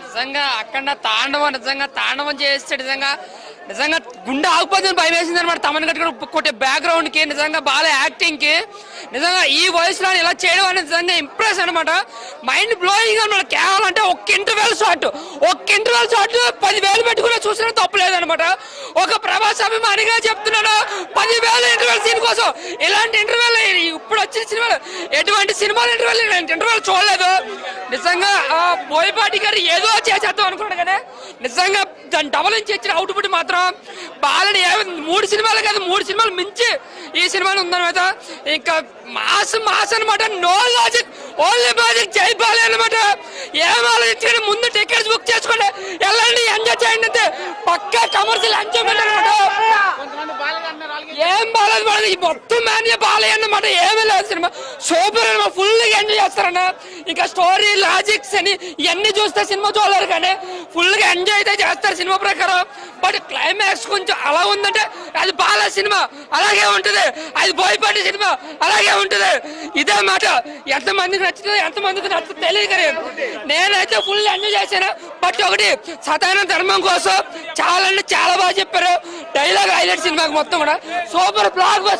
నిజంగా అక్కడ తాండవం చేస్తే నిజంగా గుండె ఆగిపోతుంది, భయం వేసింది అనమాట. తమన్ కట్టుకుని కొట్టే బ్యాక్గ్రౌండ్ కి నిజంగా బాగా యాక్టింగ్ కి నిజంగా ఈ వయసులో ఇలా చేయడం అనేది నిజంగా ఇంప్రెస్ అనమాట. మైండ్ బ్లోయింగ్ అనమాట. కేవలం అంటే ఒక్క ఇంటర్వెల్ షాట్ 10,000 పెట్టుకుని చూసిన తప్పలేదనమాట. ఒక ప్రభాస్ అభిమానిగా చెప్తున్నాను, 10,000 ఇంటర్వెల్ సీన్ కోసం. ఇలాంటి ఇంటర్వెల్ ఇప్పుడు వచ్చిన సినిమాలు ఎటువంటి సినిమాలు ఇంటర్వెల్ చూడలేదు. నిజంగా బోయపాటి గారు ఏదో చేసేద్దాం అనుకున్నాడు కానీ నిజంగా దాన్ని డబల్ నుంచి ఇచ్చిన అవుట్పుట్ మాత్రం బాలని 3 సినిమాలు కాదు 3 సినిమాలు మించి ఈ సినిమాలు ఉందన్నమాట. ఇంకా మాస్ అనమాట. నో లాజిక్, ఓన్లీ మ్యాజిక్, జై బాలే అనమాట. ఏం ఆలోచించండి, ముందు టికెట్స్ బుక్ చేసుకోండి, వెళ్ళండి, ఎంజాయ్ చేయండి. అంతే పక్కా కమర్షియల్ ఎంజాయ్మెంట్ అనమాట. ఏం బాలేదు మొత్తం మేనే బాలే అన్నమాట. ఏమీ లేదు సినిమా సూపర్ అనమాట. ఫుల్ గా ఎంజాయ్ చేస్తారన్న. ఇంకా స్టోరీ లాజిక్స్ అని ఇవన్నీ చూస్తే సినిమా చూడలేరు కానీ ఫుల్ గా ఎంజాయ్ అయితే చేస్తారు సినిమా ప్రకారం. బట్ క్లైమాక్స్ కొంచెం అలా ఉందంటే అది బాల సినిమా అలాగే ఉంటుంది, అది బోయపాటి సినిమా అలాగే ఉంటుంది. ఇదే మాట. ఎంతమందికి నచ్చుతుంది ఎంతమందికి నచ్చుతుంది తెలియదు కానీ నేనైతే ఫుల్ ఎంజాయ్ చేశాను. బట్ ఒకటి సతాన ధర్మం కోసం చాలా బాగా చెప్పారు. డైలాగ్ హైలైట్ సినిమాకి మొత్తం కూడా సూపర్ బ్లాక్ బస్టర్.